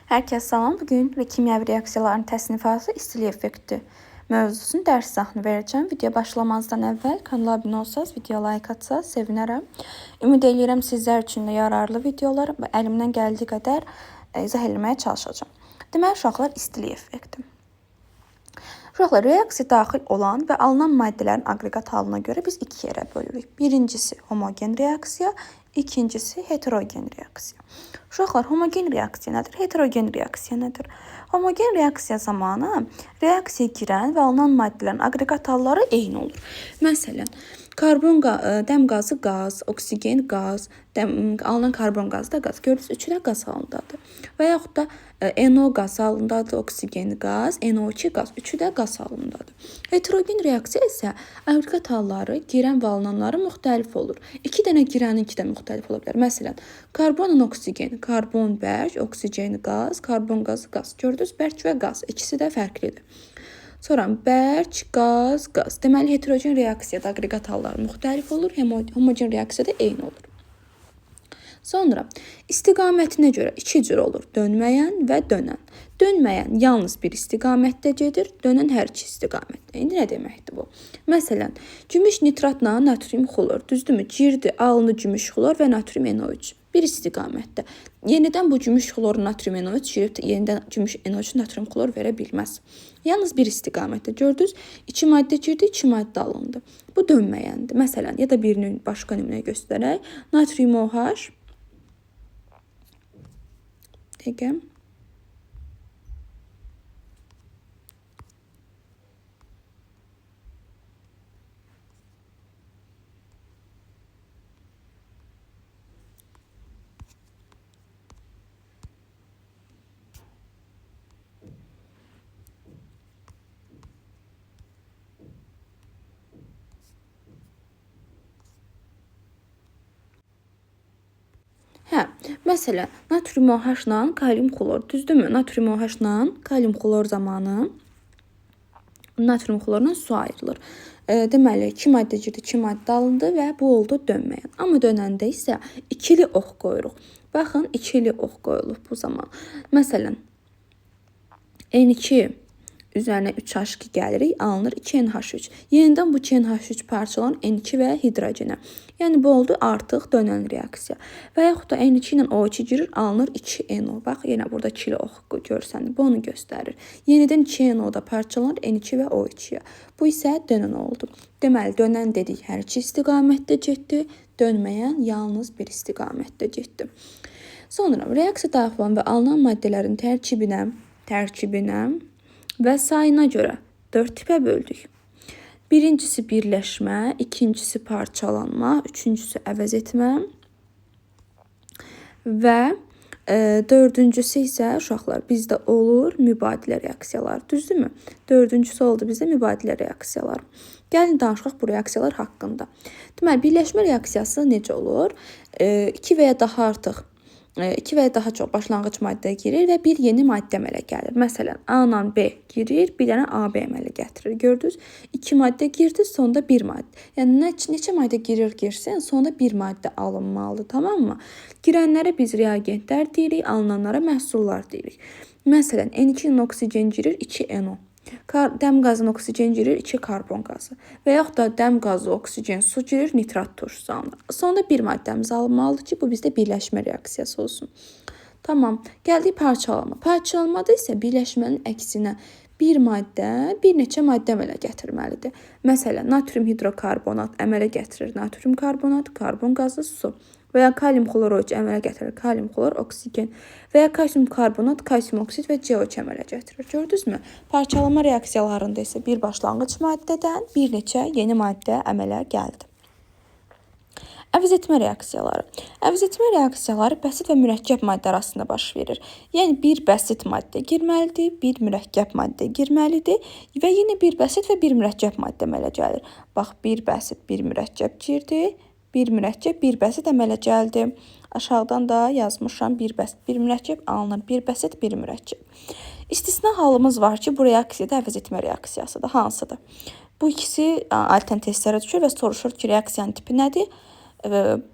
Herkes salam. Bugün kimyəvi reaksiyaların təsnifatı istilik effekti mövzusunu dərs izahını verəcəm. Video başlamazdan əvvəl kanala abunə olsanız, video like atsanız sevinərəm. Ümid edirəm sizlər üçün də yararlı videolar və əlimdən gəldiyi qədər izah etməyə çalışacağam. Deməli, uşaqlar, istilik effekti. Uşaqlar, reaksiya daxil olan və alınan maddələrin aqreqat halına görə biz iki yerə bölürük. Birincisi homogen reaksiya, ikincisi heterogen reaksiya. Uşaqlar, homogen reaksiya nədir? Heterogen reaksiya nədir? Homogen reaksiya zamanı reaksiyaya girən və alınan maddələrin aqreqat halları eyni olur. Məsələn, dəm qazı qaz, oksigen qaz, alınan karbon qazı da qaz. Görürsünüz, üçü də qaz halındadır. Və yaxud da NO qaz halındadır, oksigen qaz, NO2 qaz, üçü də qaz halındadır. Heterogen reaksiya isə aqreqat halları, girən və alınanları müxtəlif olur. İki dənə girəninki də müxtəlif ola bilər. Məsələn, karbonla oksigen, karbon bərk, oksigen qaz, karbon qazı qaz. Gördünüz, bərk və qaz, ikisi də fərqlidir. Sonra bərk, qaz, qaz. Deməli, heterogen reaksiyada aqreqat halları müxtəlif olur, homogen reaksiyada eyni olur. Sonra istiqamətinə görə iki cür olur: dönməyən və dönən. Dönməyən yalnız bir istiqamətdə gedir, dönən hər iki istiqamətdə. İndi nə deməkdir bu? Məsələn, gümüş nitratla natrium xlor, düzdürmü? Girdi, alındı gümüş xlor və natrium NO3 bir istiqamətdə. Yenidən bu gümüş xlor natrium NO3 girib yenidən gümüş NO3 natrium xlor verə bilməz. Yalnız bir istiqamətdə. Gördünüz, iki maddə girdi, iki maddə alındı. Bu dönməyəndir. Məsələn, ya da birinin başqa nümunə göstərək. Natrium OH Dəqiqə. Məsələn, natrium OH-la kalium xlor, düzdürmü? Natrium OH-la kalium xlor zamanı natrium xlorla su ayrılır. Deməli, iki maddə girdi, iki maddə alındı və bu oldu dönməyən. Amma dönəndə isə ikili ox qoyuruq. Baxın, ikili ox qoyulub bu zaman. Məsələn, N2 üzərinə 3H2 gəlirik, alınır 2NH3. Yenidən bu 2NH3 parçalanır N2 və hidrogenə. Yəni, bu oldu artıq dönən reaksiya. Və yaxud da N2 ilə O2 girir, alınır 2NO. Bax, yenə burada ikili ox görsəniz, bu onu göstərir. Yenidən 2NO da parçalanır N2 və O2-yə. Bu isə dönən oldu. Deməli, dönən dedik, hər iki istiqamətdə getdi, dönməyən yalnız bir istiqamətdə getdi. Sonra, reaksiya daxil olan və alınan maddələrin tərkibinə və sayına görə 4 tipə böldük. Birincisi birləşmə, ikincisi parçalanma, üçüncüsü əvəz etmə və dördüncüsü isə uşaqlar bizdə olur mübadilə reaksiyalar. Düzdürmü? Dördüncüsü oldu bizdə mübadilə reaksiyalar. Gəlin danışaq bu reaksiyalar haqqında. Deməli, birləşmə reaksiyası necə olur? İki və ya daha çox başlanğıc maddə girir və bir yeni maddə əmələ gəlir. Məsələn, A ilə B girir, bir dənə AB əmələ gətirir. Gördünüz, iki maddə girdi, sonda bir maddə. Yəni, neçə maddə girsin, sonda bir maddə alınmalıdır, tamam mı? Girənlərə biz reagentlər deyirik, alınanlara məhsullar deyirik. Məsələn, N2 ilə oksigen girir, 2NO. Dəm qazına oksigen girir, 2 karbon qazı. Və yaxud da dəm qazı, oksigen, su girir, nitrat turşusu alınır. Sonda bir maddəmiz alınmalıdır ki, bu bizdə birləşmə reaksiyası olsun. Tamam, gəldik parçalama. Parçalamada isə birləşmənin əksinə bir maddə, bir neçə maddə əmələ gətirməlidir. Məsələn, natrium hidrokarbonat əmələ gətirir natrium karbonat, karbon qazı, su. Və ya kalium xloroç əmələ gətirir kalium xlor, oksigen. Və ya kalsium karbonat, kalsium oksid və CO2 əmələ gətirir. Gördünüzmü? Parçalama reaksiyalarında isə bir başlanğıc maddədən bir neçə yeni maddə əmələ gəldi. Əvəz etmə reaksiyaları. Əvəz etmə reaksiyaları bəsit və mürəkkəb maddə arasında baş verir. Yəni, bir bəsit maddə girməlidir, bir mürəkkəb maddə girməlidir və yenə bir bəsit və bir mürəkkəb maddə əmələ gəlir. Bax, bir bəsit, bir mürəkkəb girdi. Bir mürəkkəb, bir bəsit əmələ gəldi. Aşağıdan da yazmışam, bir bəsit, bir mürəkkəb alınır. Bir bəsit, bir mürəkkəb. İstisna halımız var ki, bu reaksiyada əvəz etmə reaksiyasıdır. Hansıdır? Bu ikisi altern testlərə düşür və soruşur ki, reaksiyanın tipi nədir?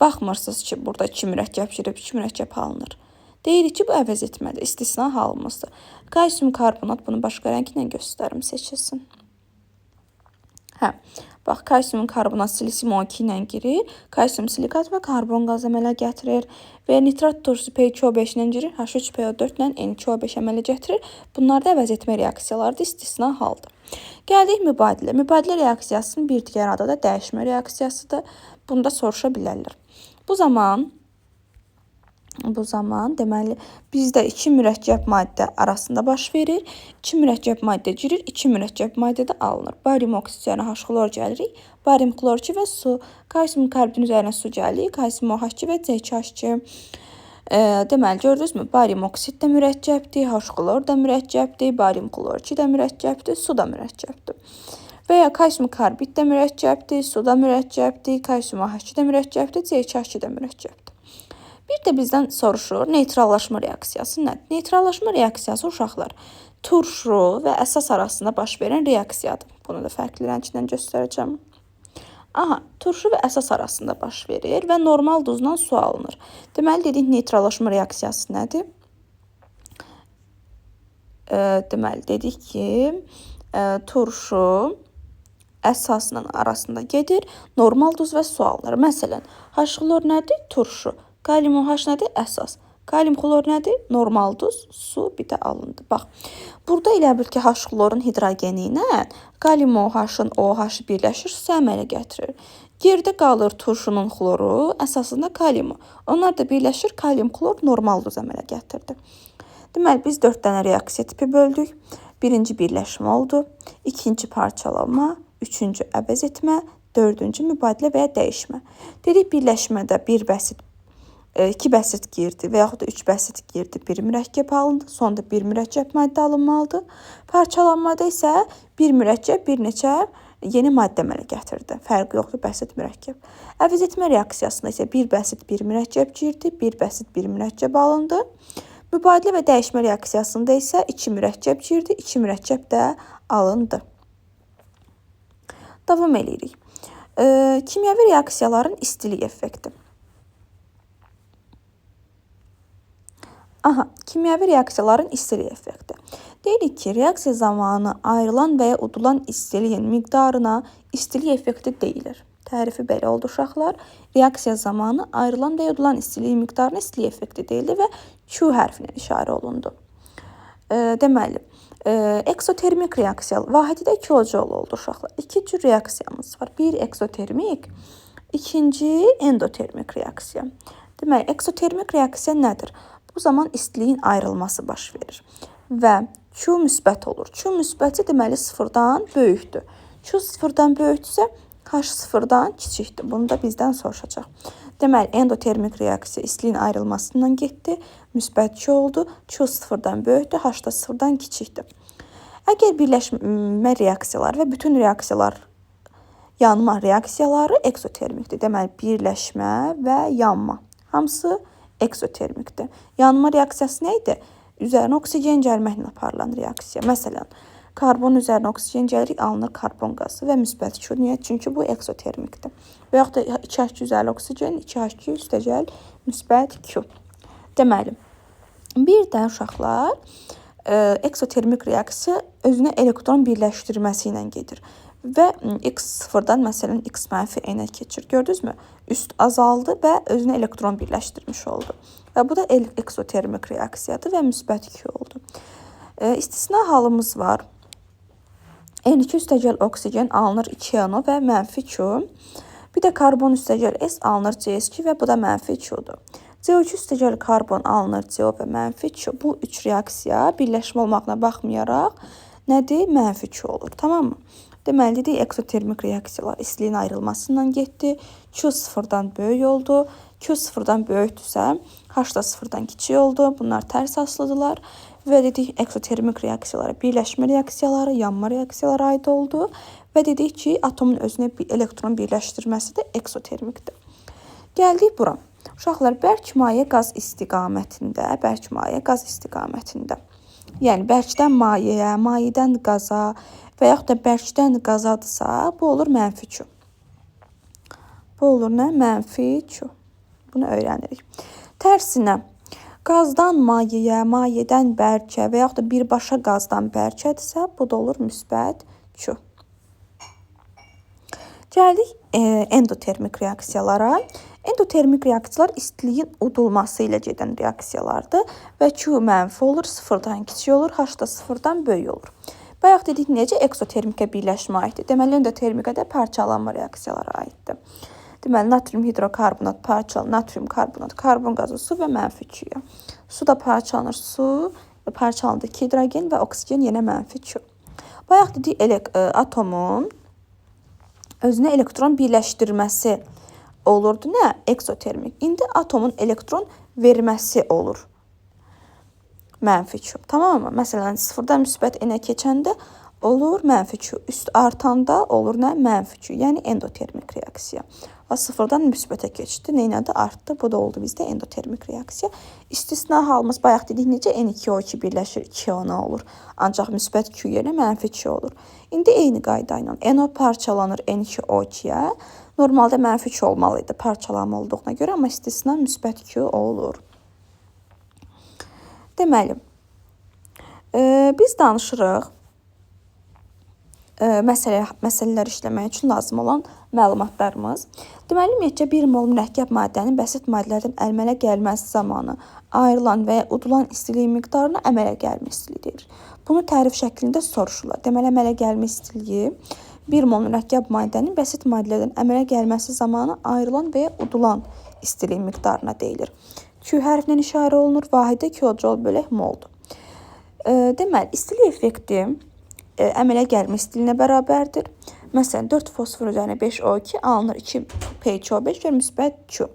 Baxmırsınız ki, burada iki mürəkkəb girib, iki mürəkkəb alınır. Deyirik ki, bu əvəz etmədir, istisna halımızdır. Kalsium karbonat, bunu başqa rənglə göstərim, seçilsin. Hə, bax, kalsium karbonat silisium 12 ilə girir, kalsium silikat və karbon qazı əmələ gətirir və nitrat turşusu P2O5 ilə girir, H3PO4 ilə N2O5 əmələ gətirir. Bunlar da əvəz etmə reaksiyalardır, istisna haldır. Gəldik mübadilə. Mübadilə reaksiyasının bir digər adı da dəyişmə reaksiyasıdır. Bunu da soruşa bilərlər. Bu zaman deməli bizdə iki mürəkkəb maddə arasında baş verir. İki mürəkkəb maddə girir, iki mürəkkəb maddə də alınır. Barium oksid üzərinə H-klor gəlirik. Barium klor2 və su. Kalsium karbon üzərinə su gəlirik. Kalsium OH2 və C2H2. Deməli gördünüzmü? Barium oksid də mürəkkəbdir, H-klor da mürəkkəbdir, barium klor2 də mürəkkəbdir, su da mürəkkəbdir. Və ya kalsium karbid də mürəkkəbdir, su da mürəkkəbdir, kalsium OH2 də mürəkkəbdir, C2H2 də mürəkkəbdir. Bir də bizdən soruşur, neytrallaşma reaksiyası nədir? Neytrallaşma reaksiyası uşaqlar turşu və əsas arasında baş verən reaksiyadır. Bunu da fərqli rənglə göstərəcəm. Aha, turşu və əsas arasında baş verir və normal duzla su alınır. Deməli, dedik neytrallaşma reaksiyası nədir? Deməli, dedik ki, turşu əsasla arasında gedir, normal duz və su alınır. Məsələn, H-klor nədir? Turşu. Kalium OH nədir? Əsas. Kalium klor nədir? Normal duz, su bir də alındı. Bax, burada elə bil ki, H-klorun hidrogeni ilə kalium OH-ın OH-ı birləşir, su əmələ gətirir. Geridə qalır turşunun xloru, əsasında kaliumu. Onlar da birləşir, kalium klor normal duz əmələ gətirdi. Deməli, biz 4 dənə reaksiya tipi böldük. Birinci birləşmə oldu, ikinci parçalanma, üçüncü əvəz etmə, dördüncü mübadilə və ya dəyişmə. Dedik, birləşmədə bir bəsit 2 bəsit girdi və yaxud da 3 bəsit girdi, bir mürəkkəb alındı, sonda bir mürəkkəb maddə alınmalıdır. Parçalanmada isə bir mürəkkəb bir neçə yeni maddə əmələ gətirdi. Fərqi yoxdur, bəsit mürəkkəb. Əvəz etmə reaksiyasında isə bir bəsit bir mürəkkəb girdi, bir bəsit bir mürəkkəb alındı. Mübadilə və dəyişmə reaksiyasında isə 2 mürəkkəb girdi, 2 mürəkkəb də alındı. Davam edirik. Kimyəvi reaksiyaların istilik effekti. Aha, kimyəvi reaksiyaların istilik effekti. Deyirik ki, reaksiya zamanı ayrılan və ya udulan istiliyin miqdarına istilik effekti deyilir. Tərifi belə oldu uşaqlar. Reaksiya zamanı ayrılan və ya udulan istiliyin miqdarına istilik effekti deyilir və Q hərfinə işarə olundu. Deməli, eksotermik reaksiya vahidi də kilojoule oldu uşaqlar. İki cür reaksiyamız var. Bir eksotermik, ikinci endotermik reaksiya. Deməli, eksotermik reaksiya nədir? Bu zaman istiliyin ayrılması baş verir və Q müsbət olur. Q müsbəti deməli sıfırdan böyükdür. Q sıfırdan böyükdürsə H sıfırdan kiçikdir. Bunu da bizdən soruşacaq. Deməli, endotermik reaksiya istiliyin ayrılmasından getdi. Müsbət Q oldu. Q sıfırdan böyükdür, H da sıfırdan kiçikdir. Əgər birləşmə reaksiyaları və bütün reaksiyalar yanma reaksiyaları eksotermikdir. Deməli, birləşmə və yanma. Hamısı eksotermikdir. Yanma reaksiyası nə idi? Üzərinə oksigen gəlməklə aparılan reaksiya. Məsələn, karbon üzərinə oksigen gəlir, alınır karbon qazı və müsbət Q. Niyə? Çünki bu eksotermikdir. Və yaxud da 2H2 üzərinə oksigen, 2H2 üstə gəl, müsbət Q. Deməli, bir də uşaqlar, eksotermik reaksiya özünə elektron birləşdirməsi ilə gedir. Və X sıfırdan məsələn X mənfi N-ə keçir. Gördünüzmü? Üst azaldı və özünə elektron birləşdirmiş oldu. Və bu da eksotermik reaksiyadır və müsbət Q oldu. İstisna halımız var. N2 üstəgəl oksigen alınır 2NO və mənfi Q. Bir də karbon üstəgəl S alınır CS2 və bu da mənfi Q-dur. CO2 üstəgəl karbon alınır CO və mənfi Q. Bu üç reaksiya birləşmə olmağına baxmayaraq nədir? Mənfi Q olur. Tamam mı? Deməli, dedik, eksotermik reaksiyalar istiliyin ayrılmasından getdi. Q sıfırdan böyük oldu. Q sıfırdan böyükdürsə, H da sıfırdan kiçik oldu. Bunlar tərs asılıdırlar. Və dedik, eksotermik reaksiyalara birləşmə reaksiyaları, yanma reaksiyalara aid oldu. Və dedik ki, atomun özünə bir elektron birləşdirməsi də eksotermikdir. Gəldik bura. Uşaqlar, bərk maye qaz istiqamətində, yəni bərkdən mayəyə, mayədən qaza və yaxud da bərkdən qazadırsa, bu olur mənfi Q. Bu olur nə? Mənfi Q. Bunu öyrənirik. Tərsinə, qazdan mayeyə, mayədən bərkə və yaxud da birbaşa qazdan bərkədirsə, bu da olur müsbət Q. Gəldik endotermik reaksiyalara. Endotermik reaksiyalar istiliyin udulması ilə gedən reaksiyalardır və Q mənfi olur, sıfırdan kiçik olur, H da sıfırdan böyük olur. Bayaq dedik necə eksotermikə birləşmə aiddir. Deməli, endotermikə də parçalanma reaksiyalara aiddir. Deməli, natrium hidrokarbonat natrium karbonat, karbon qazı, su və mənfi Q. Su da parçalanır, su parçalandı ki, hidrogen və oksigen yenə mənfi Q. Bayaq dedik atomun özünə elektron birləşdirməsi olurdu. Nə? Eksotermik. İndi atomun elektron verməsi olur. Mənfi Q. Tamam mı? Məsələn, sıfırdan müsbət N-ə keçəndə olur mənfi Q. Üst artanda olur nə? Mənfi Q. Yəni endotermik reaksiya. Və sıfırdan müsbətə keçdi. Neynədir? Artdı. Bu da oldu bizdə endotermik reaksiya. İstisna halımız bayaq dedik necə N2O2 birləşir 2O olur. Ancaq müsbət Q yerine mənfi Q olur. İndi eyni qayda ilə NO parçalanır N2O2-yə. Normalda mənfi Q olmalıydı parçalanma olduğuna görə, amma istisna müsbət Q olur. Deməli, biz danışırıq məsələlər işləmək üçün lazım olan məlumatlarımız. Deməli, ümumiyyətcə 1 mol mürəkkəb maddənin bəsit maddələrdən əmələ gəlməsi zamanı ayrılan və ya udulan istiliyin miqdarına əmələ gəlmə istiliyi deyilir. Bunu tərif şəklində soruşurlar. Deməli, əmələ gəlmə istiliyi 1 mol mürəkkəb maddənin bəsit maddələrdən əmələ gəlməsi zamanı ayrılan və ya udulan istiliyin miqdarına deyilir. Q hərflə işarə olunur, vahidə kilojol bölək moldur. Deməli, istilik effekti əmələ gəlmə istiliyinə bərabərdir. Məsələn, 4 fosfor üzərinə 5 O2 alınır 2 PCO5 və müsbət Q.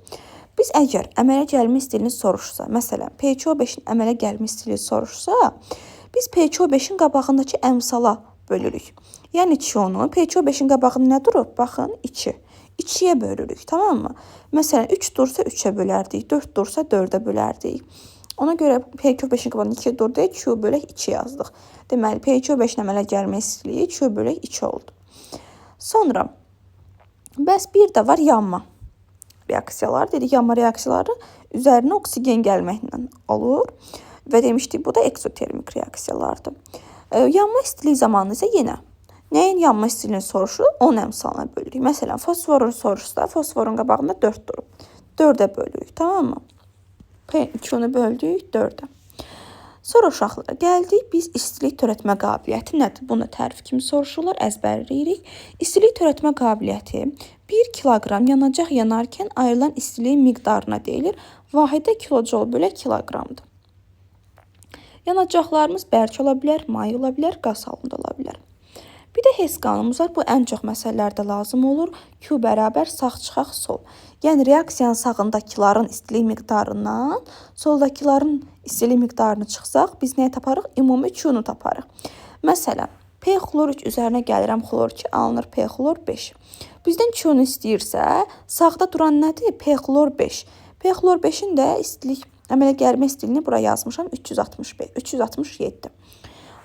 Biz əgər əmələ gəlmə istiliyini soruşsa, məsələn, PCO5-in əmələ gəlmə istiliyi soruşsa, biz PCO5-in qabağındakı əmsala bölürük. Yəni Q-nu PCO5-in qabağında nə durub? Baxın, 2. 2-yə bölürük, tamam mı? Məsələn, 3 dursa 3-ə bölərdik, 4 dursa 4-ə bölərdik. Ona görə PCO5-in qabağında 2 durdu, Q bölək 2 yazdıq. Deməli, PCO5-in əmələ gəlmə istiliyi Q bölək 2 oldu. Sonra, bəs bir də var yanma reaksiyalar. Dedik, yanma reaksiyaları üzərinə oksigen gəlməklə olur. Və demişdik, bu da eksotermik reaksiyalardır. Yanma istiliyi zamanı isə yenə nəyin yanma istiliyini soruşur, onun əmsalına bölürük. Məsələn, fosforun soruşsa, fosforun qabağında 4 durub. 4-ə bölürük, tamam mı? Q-nu böldük 4-ə. Sonra uşaqlara gəldik, biz istilik törətmə qabiliyyəti nədir? Bunu tərif kimi soruşurlar, əzbərləyirik. İstilik törətmə qabiliyyəti 1 kiloqram yanacaq yanarkən ayrılan istiliyin miqdarına deyilir. Vahidə kilojol bölək kiloqramdır. Yanacaqlarımız bərk ola bilər, may ola bilər, qaz halında ola bilər. Bir də HES qanunumuz var. Bu ən çox məsələlərdə lazım olur. Q bərabər sağ çıxaq sol. Yəni reaksiyanın sağındakiların istilik miqdarından soldakıların istilik miqdarını çıxsaq, biz nəyə taparıq? Ümumi Q-nu taparıq. Məsələn, P xlor 3 üzərinə gəlirəm xlor 2 alınır P xlor 5. Bizdən Q-nu istəyirsə, sağda duran nədir? P xlor 5. P xlor 5-in də istilik əmələ gəlmə istiliyini bura yazmışam 367.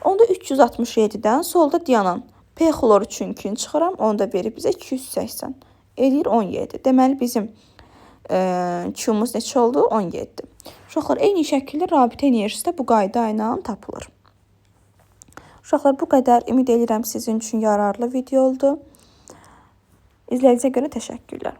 Onda 367-dən solda dayanan P xlor 3-ünkünü çıxıram, onu da verib bizə 280. Eləyir 17. Deməli, bizim Q-muz neçə oldu? 17. Uşaqlar, eyni şəkildə rabitə enerjisi də bu qayda ilə tapılır. Uşaqlar, bu qədər. Ümid edirəm sizin üçün yararlı video oldu. İzlədiyinizə görə təşəkkürlər.